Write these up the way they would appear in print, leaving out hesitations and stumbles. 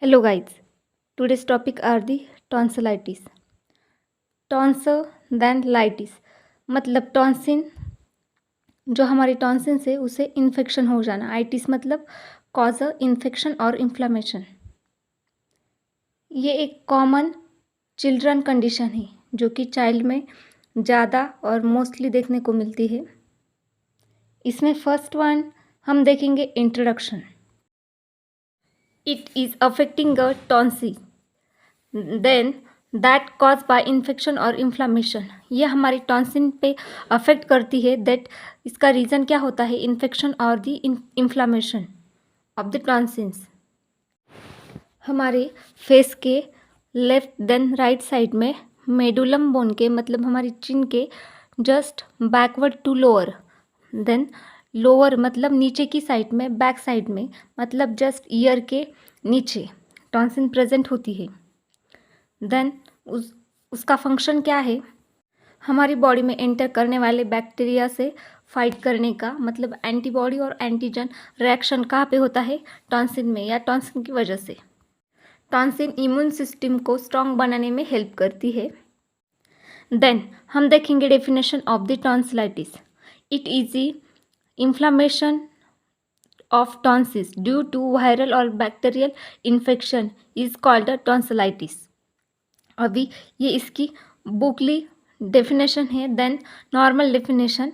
Hello guys, today's topic are the tonsillitis. Tonsil then itis मतलब tonsil जो हमारी टॉन्सिन से उसे इन्फेक्शन हो जाना। आइटिस मतलब कॉज अ इन्फेक्शन और इन्फ्लामेशन। ये एक कॉमन चिल्ड्रन कंडीशन है जो कि चाइल्ड में ज़्यादा और मोस्टली देखने को मिलती है। इसमें फर्स्ट वन हम देखेंगे introduction. It is affecting a tonsil then that cause by infection और इन्फ्लामेशन। ये हमारी टॉन्सिन पे अफेक्ट करती है। दैट इसका रीज़न क्या होता है? इन्फेक्शन और दी इन्फ्लामेशन ऑफ द टॉन्सिन्स। हमारे फेस के लेफ्ट देन राइट साइड में मेडुलम बोन के मतलब हमारी चिन के just backward to lower, then lower मतलब नीचे की साइड में, बैक साइड में मतलब जस्ट ईयर के नीचे टॉन्सिन प्रेजेंट होती है। देन उसका फंक्शन क्या है? हमारी बॉडी में एंटर करने वाले बैक्टीरिया से फाइट करने का, मतलब एंटीबॉडी और एंटीजन रिएक्शन कहाँ पे होता है? टॉन्सिन में, या टॉन्सिन की वजह से। टॉन्सिन इम्यून सिस्टम को स्ट्रॉन्ग बनाने में हेल्प करती है। देन हम देखेंगे definition of the tonsillitis. It is the inflammation of tonsils due to viral और bacterial infection is called tonsillitis. अभी ये इसकी बुकली डेफिनेशन है। Then normal definition,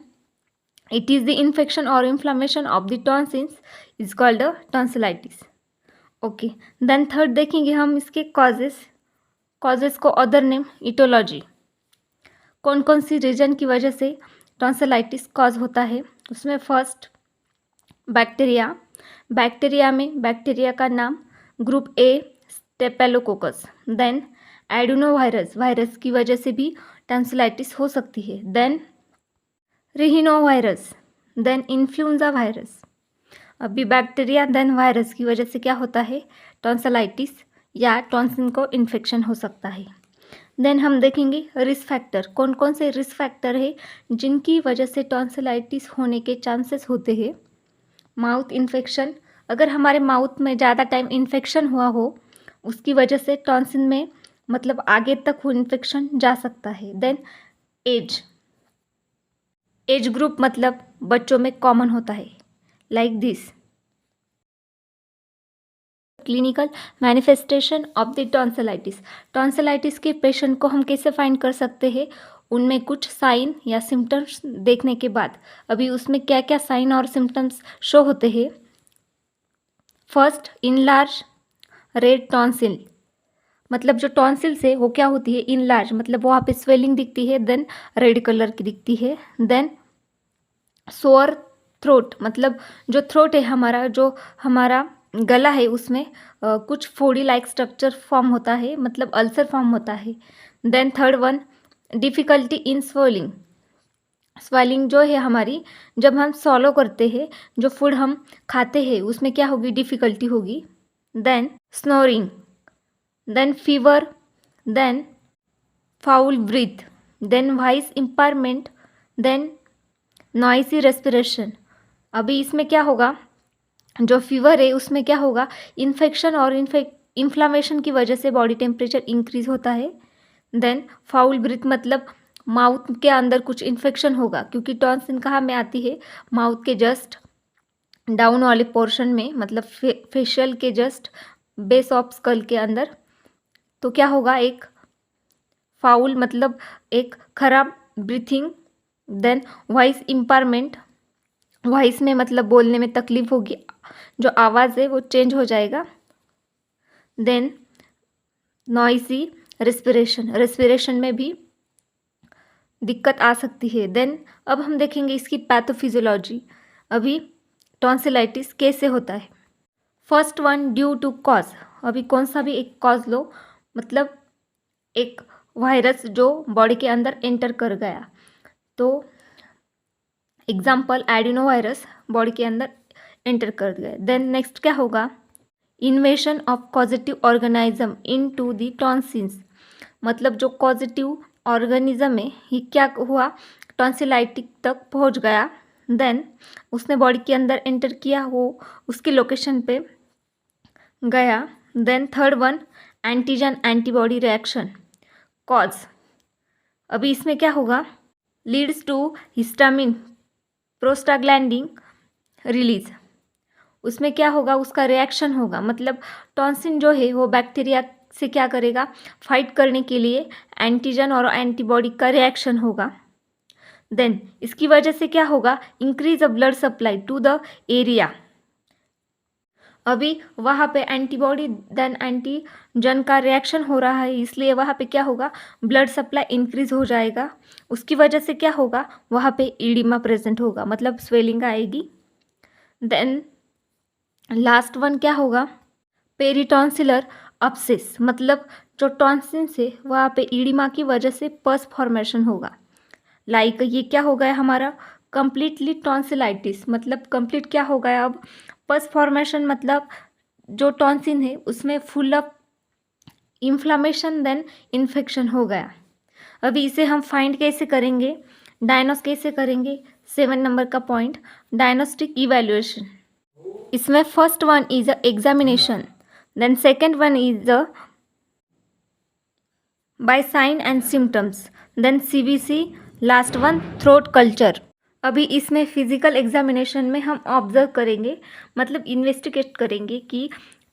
it is the infection और inflammation of the tonsils is called a tonsillitis. Okay, then third देखेंगे हम इसके कॉजेस को अदर नेम इटोलॉजी। कौन कौन सी रीजन की वजह से टॉन्सिलाइटिस कॉज होता है? उसमें फर्स्ट बैक्टीरिया में बैक्टीरिया का नाम group A staphylococcus. Then adenovirus की वजह से भी टॉन्सिलाइटिस हो सकती है। Then rhinovirus, then influenza virus. अभी बैक्टीरिया देन वायरस की वजह से क्या होता है? टॉन्सिलाइटिस या टॉन्सिल को इन्फेक्शन हो सकता है। देन हम देखेंगे रिस्क फैक्टर। कौन कौन से रिस्क फैक्टर है जिनकी वजह से टॉन्सिलाइटिस होने के चांसेस होते हैं? माउथ इन्फेक्शन, अगर हमारे माउथ में ज़्यादा टाइम इन्फेक्शन हुआ हो उसकी वजह से टॉन्सिल में मतलब आगे तक वो इन्फेक्शन जा सकता है। देन एज ग्रुप मतलब बच्चों में कॉमन होता है, like this. Clinical manifestation of the tonsillitis. Tonsillitis के पेशेंट को हम कैसे फाइंड कर सकते हैं? उनमें कुछ साइन या सिम्टम्स देखने के बाद। अभी उसमें क्या क्या साइन और सिम्टम्स शो होते हैं? फर्स्ट, इनलार्ज रेड टॉन्सिल, मतलब जो टॉन्सिल से वो क्या होती है? इनलार्ज मतलब वहाँ पे स्वेलिंग दिखती है, देन रेड कलर की दिखती है। देन सोअर थ्रोट, मतलब जो थ्रोट है हमारा, जो हमारा गला है उसमें कुछ फोड़ी लाइक स्ट्रक्चर फॉर्म होता है, मतलब अल्सर फॉर्म होता है। Then third one, difficulty in swelling जो है हमारी, जब हम सॉलो करते हैं, जो फूड हम खाते हैं उसमें क्या होगी? डिफ़िकल्टी होगी। Then snoring, then fever, then foul breath, then voice impairment, then noisy respiration. अभी इसमें क्या होगा? जो फीवर है उसमें क्या होगा? इन्फेक्शन और इन्फ्लामेशन की वजह से बॉडी टेम्परेचर इंक्रीज होता है। देन फाउल ब्रीथ मतलब माउथ के अंदर कुछ इन्फेक्शन होगा, क्योंकि टॉन्सिल कहाँ में आती है? माउथ के जस्ट डाउन वाले पोर्शन में, मतलब फेशियल के जस्ट बेस ऑफ स्कल के अंदर। तो क्या होगा? एक फाउल मतलब एक खराब ब्रीथिंग। देन वॉइस इम्पायरमेंट, वॉइस में मतलब बोलने में तकलीफ होगी, जो आवाज़ है वो चेंज हो जाएगा। देन नॉइसी रेस्पिरेशन में भी दिक्कत आ सकती है। देन अब हम देखेंगे इसकी पैथोफिजियोलॉजी। अभी टॉन्सिलाइटिस कैसे होता है? First one, due to cause. अभी कौन सा भी एक कॉज लो, मतलब एक वायरस जो बॉडी के अंदर एंटर कर गया। तो एग्जाम्पल एडिनोवायरस बॉडी के अंदर एंटर कर गए। देन नेक्स्ट क्या होगा? Invasion of positive organism into the tonsils, मतलब जो पॉजिटिव ऑर्गेनिज्म है ये क्या हुआ? टॉन्सिलाइटिस तक पहुंच गया। देन उसने बॉडी के अंदर एंटर किया, वो उसकी लोकेशन पे गया। Then third one antigen antibody reaction cause. अभी इसमें क्या होगा, leads to histamine prostaglandin release. उसमें क्या होगा, उसका रिएक्शन होगा, मतलब टॉन्सिन जो है वो बैक्टीरिया से क्या करेगा, फाइट करने के लिए एंटीजन और एंटीबॉडी का रिएक्शन होगा। देन इसकी वजह से क्या होगा, increase a blood supply to the area. अभी वहाँ पे एंटीबॉडी देन एंटीजन का रिएक्शन हो रहा है, इसलिए वहाँ पे क्या होगा, ब्लड सप्लाई इंक्रीज हो जाएगा। उसकी वजह से क्या होगा, वहाँ पे इडिमा प्रेजेंट होगा, मतलब स्वेलिंग आएगी। देन लास्ट वन क्या होगा, पेरिटॉन्सिलर अपसिस, मतलब जो टॉन्सिन से वहाँ पे इडिमा की वजह से पस फॉर्मेशन होगा। लाइक ये क्या हो गया हमारा, कंप्लीटली टॉन्सिलाइटिस, मतलब कंप्लीट क्या हो गया अब, पस फॉर्मेशन, मतलब जो टॉन्सिन है उसमें full of inflammation then infection हो गया। अभी इसे हम फाइंड कैसे करेंगे, डायग्नोस कैसे करेंगे, 7 नंबर का पॉइंट, डायग्नोस्टिक इवैल्यूएशन। इसमें first one is a examination, then second one is a by sign and symptoms, then CBC, last one throat culture. अभी इसमें फिजिकल एग्जामिनेशन में हम ऑब्जर्व करेंगे, मतलब इन्वेस्टिगेट करेंगे कि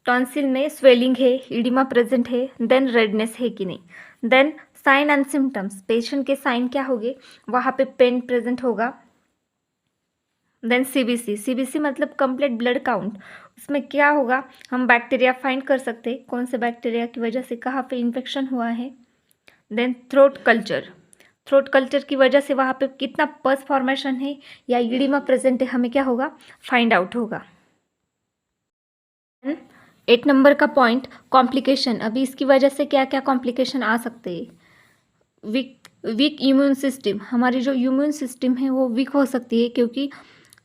टॉन्सिल में स्वेलिंग है, इडिमा प्रेजेंट है, देन रेडनेस है कि नहीं। Then sign and symptoms, patient के साइन क्या होंगे, वहाँ पे पेन प्रेजेंट होगा। देन CBC मतलब कंप्लीट ब्लड काउंट, उसमें क्या होगा, हम बैक्टीरिया फाइंड कर सकते हैं, कौन से बैक्टीरिया की वजह से कहाँ पे इन्फेक्शन हुआ है। देन थ्रोट कल्चर की वजह से वहाँ पे कितना पस फॉर्मेशन है या इडिमा प्रेजेंट है, हमें क्या होगा, फाइंड आउट होगा। 8 नंबर का पॉइंट, कॉम्प्लिकेशन। अभी इसकी वजह से क्या क्या कॉम्प्लिकेशन आ सकते हैं, वीक इम्यून सिस्टम, हमारी जो इम्यून सिस्टम है वो वीक हो सकती है, क्योंकि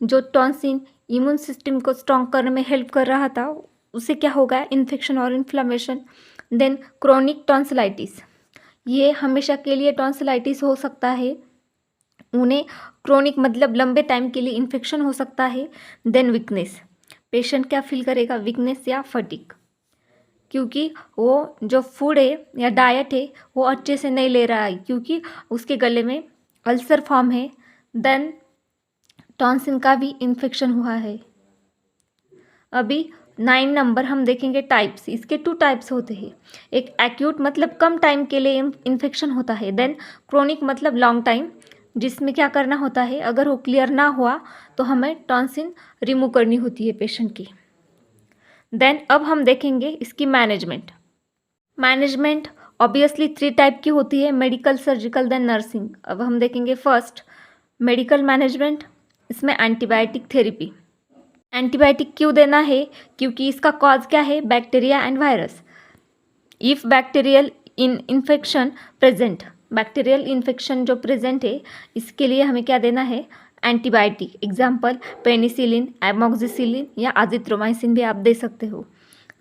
जो टॉन्सिन इम्यून सिस्टम को स्ट्रॉन्ग करने में हेल्प कर रहा था, उससे क्या होगा, इन्फेक्शन और इन्फ्लामेशन। देन क्रोनिक टॉन्सिलाइटिस, ये हमेशा के लिए टॉन्सिलाइटिस हो सकता है, उन्हें क्रोनिक मतलब लंबे टाइम के लिए इन्फेक्शन हो सकता है। देन वीकनेस, पेशेंट क्या फील करेगा, वीकनेस या फटीग, क्योंकि वो जो फूड है या डाइट है वो अच्छे से नहीं ले रहा है, क्योंकि उसके गले में अल्सर फॉर्म है। देन टॉन्सिन का भी इन्फेक्शन हुआ है। अभी 9 नंबर हम देखेंगे टाइप्स, इसके 2 टाइप्स होते हैं, एक एक्यूट मतलब कम टाइम के लिए इन्फेक्शन होता है, देन क्रोनिक मतलब लॉन्ग टाइम, जिसमें क्या करना होता है, अगर वो क्लियर ना हुआ तो हमें टॉन्सिन रिमूव करनी होती है पेशेंट की। देन अब हम देखेंगे इसकी मैनेजमेंट ऑब्वियसली 3 टाइप की होती है, मेडिकल, सर्जिकल, देन नर्सिंग। अब हम देखेंगे फर्स्ट मेडिकल मैनेजमेंट, इसमें एंटीबायोटिक थेरेपी। एंटीबायोटिक क्यों देना है, क्योंकि इसका कॉज क्या है, bacteria and virus. If bacterial infection present, bacterial infection जो प्रेजेंट है, इसके लिए हमें क्या देना है, एंटीबायोटिक। एग्जाम्पल पेनिसिलिन, एमॉक्सिसिलिन या आजिथ्रोमाइसिन भी आप दे सकते हो।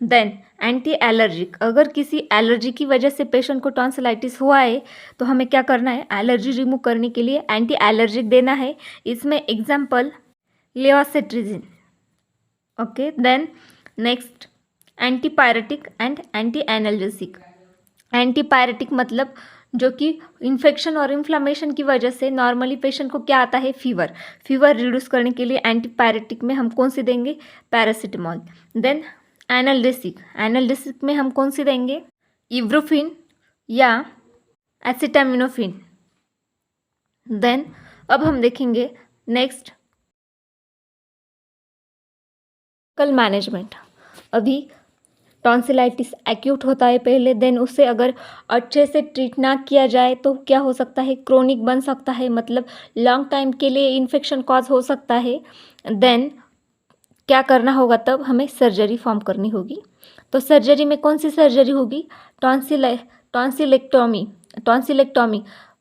देन एंटी एलर्जिक, अगर किसी एलर्जी की वजह से पेशेंट को टॉन्सिलाइटिस हुआ है तो हमें क्या करना है, एलर्जी रिमूव करने के लिए एंटी एलर्जिक देना है। इसमें example levocetirizine. Okay, then next antipyretic and anti analgesic. Antipyretic मतलब जो कि इन्फेक्शन और इन्फ्लामेशन की वजह से नॉर्मली पेशेंट को क्या आता है, फीवर रिड्यूस करने के लिए एंटीपायरेटिक में हम कौन सी देंगे, पैरासीटामॉल। देन एनाल्जेसिक में हम कौन सी देंगे, इब्रुफिन या एसिटामिनोफिन। देन अब हम देखेंगे नेक्स्ट कल मैनेजमेंट। अभी टॉन्सिलाइटिस एक्यूट होता है पहले, देन उससे अगर अच्छे से ट्रीट ना किया जाए तो क्या हो सकता है, क्रोनिक बन सकता है, मतलब लॉन्ग टाइम के लिए इन्फेक्शन कॉज हो सकता है। देन क्या करना होगा, तब हमें सर्जरी फॉर्म करनी होगी। तो सर्जरी में कौन सी सर्जरी होगी, टॉन्सिलेक्टॉमी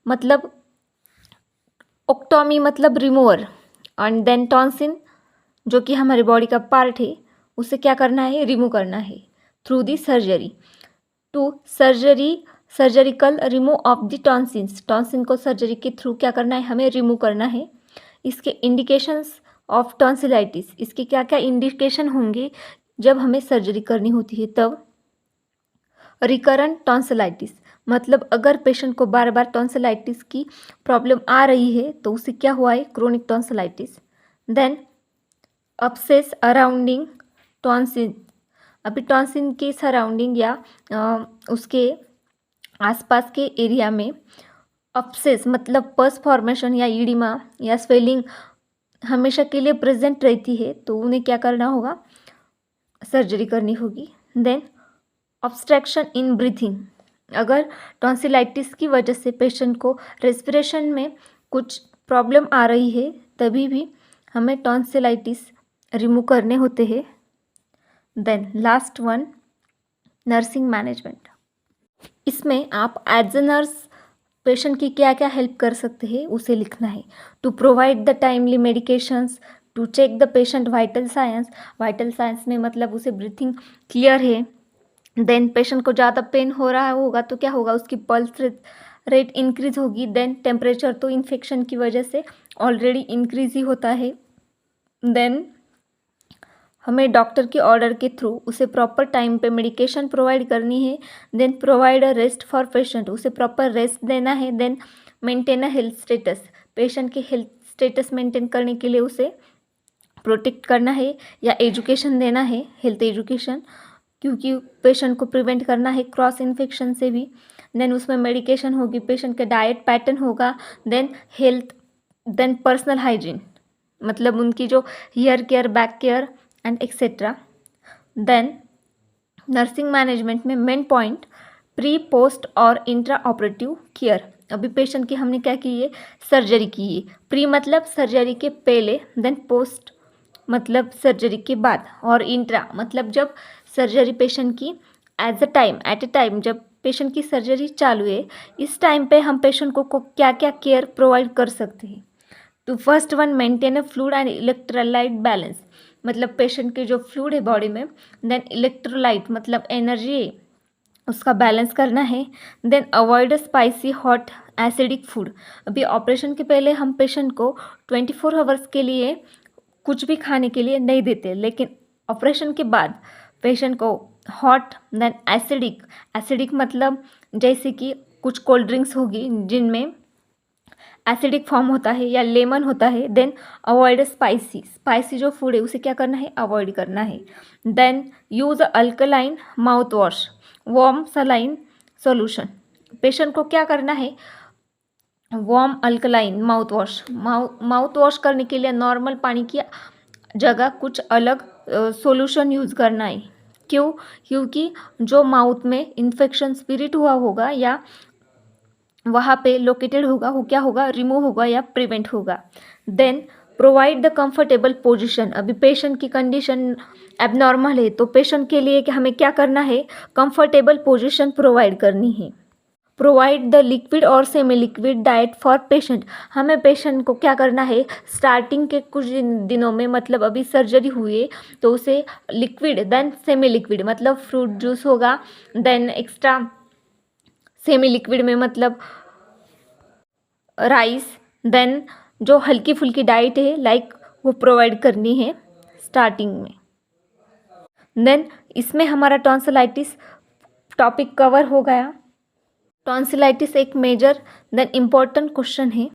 मतलब ओक्टॉमी मतलब रिमूवर, एंड देन टॉन्सिन जो कि हमारे बॉडी का पार्ट है उसे क्या करना है, रिमूव करना है through the surgery. To surgical remove of the tonsils, tonsil को सर्जरी के थ्रू क्या करना है, हमें रिमूव करना है। इसके इंडिकेशंस ऑफ टॉन्सिलाइटिस, इसके क्या क्या इंडिकेशन होंगे जब हमें सर्जरी करनी होती है तब। रिकरेंट टॉन्सिलाइटिस, मतलब अगर पेशेंट को बार बार टॉन्सिलाइटिस की प्रॉब्लम आ रही है तो उसे क्या हुआ है, chronic tonsillitis. Then abscess surrounding tonsil, अभी टॉन्सिल के सराउंडिंग या उसके आसपास के एरिया में अपसेस मतलब पस फॉर्मेशन या ईडिमा या स्वेलिंग हमेशा के लिए प्रेजेंट रहती है तो उन्हें क्या करना होगा, सर्जरी करनी होगी। देन ऑब्स्ट्रक्शन इन ब्रीथिंग, अगर टॉन्सिलाइटिस की वजह से पेशेंट को रेस्पिरेशन में कुछ प्रॉब्लम आ रही है तभी भी हमें टॉन्सिलाइटिस रिमूव करने होते हैं। Then last one, nursing management, इसमें आप एज अ नर्स पेशेंट की क्या क्या हेल्प कर सकते हैं उसे लिखना है। To provide the timely medications, to check the patient vital signs, vital signs में मतलब उसे ब्रीथिंग क्लियर है। देन पेशेंट को ज़्यादा पेन हो रहा होगा तो क्या होगा, उसकी पल्स रेट इंक्रीज होगी। देन टेम्परेचर तो इन्फेक्शन की वजह से ऑलरेडी इंक्रीज ही होता है। देन हमें डॉक्टर के ऑर्डर के थ्रू उसे प्रॉपर टाइम पे मेडिकेशन प्रोवाइड करनी है। Then provide a rest for patient, उसे प्रॉपर रेस्ट देना है। Then maintain a health status, patient के हेल्थ स्टेटस मेंटेन करने के लिए उसे प्रोटेक्ट करना है या एजुकेशन देना है, हेल्थ एजुकेशन, क्योंकि पेशेंट को प्रिवेंट करना है क्रॉस इन्फेक्शन से भी। देन उसमें मेडिकेशन होगी, पेशेंट का डाइट पैटर्न होगा। Then health, then personal hygiene, मतलब उनकी जो hair care, back care and etcetera. Then nursing management में मेन पॉइंट प्री, पोस्ट और इंट्रा ऑपरेटिव केयर। अभी पेशेंट की हमने क्या की है, सर्जरी की है। प्री मतलब सर्जरी के पहले, देन पोस्ट मतलब सर्जरी के बाद, और इंट्रा मतलब जब सर्जरी पेशेंट की एट ए टाइम जब पेशेंट की सर्जरी चालू है, इस टाइम पे हम पेशेंट को क्या क्या केयर प्रोवाइड कर सकते हैं। तो first one, maintain a fluid and electrolyte balance, मतलब पेशेंट के जो फ्लूइड है बॉडी में, देन इलेक्ट्रोलाइट मतलब एनर्जी है, उसका बैलेंस करना है। Then avoid spicy, hot, acidic food, अभी ऑपरेशन के पहले हम पेशेंट को 24 आवर्स के लिए कुछ भी खाने के लिए नहीं देते, लेकिन ऑपरेशन के बाद पेशेंट को हॉट, देन एसिडिक मतलब जैसे कि कुछ कोल्ड ड्रिंक्स होगी जिनमें एसिडिक फॉर्म होता है या लेमन होता है। देन अवॉइड स्पाइसी जो फूड है उसे क्या करना है, अवॉइड करना है। Then use alkaline mouth wash, warm saline solution, patient को क्या करना है, वार्म अल्कलाइन माउथ वॉश करने के लिए नॉर्मल पानी की जगह कुछ अलग सॉल्यूशन यूज़ करना है। क्यों, क्योंकि जो माउथ में इन्फेक्शन स्पिरिट हुआ होगा या वहाँ पे लोकेटेड होगा, वो क्या होगा, रिमूव होगा या प्रिवेंट होगा। Then provide the comfortable position, अभी पेशेंट की कंडीशन एबनॉर्मल है तो पेशेंट के लिए कि हमें क्या करना है, कंफर्टेबल पोजीशन प्रोवाइड करनी है। प्रोवाइड द लिक्विड और semi liquid diet for patient, हमें पेशेंट को क्या करना है, स्टार्टिंग के कुछ दिनों में मतलब अभी सर्जरी हुई है तो उसे लिक्विड, देन सेमी लिक्विड मतलब फ्रूट जूस होगा, देन एक्स्ट्रा सेमी लिक्विड में मतलब राइस, देन जो हल्की फुल्की डाइट है लाइक वो प्रोवाइड करनी है स्टार्टिंग में। देन इसमें हमारा टॉन्सिलाइटिस टॉपिक कवर हो गया। टॉन्सिलाइटिस एक मेजर देन इम्पॉर्टेंट क्वेश्चन है।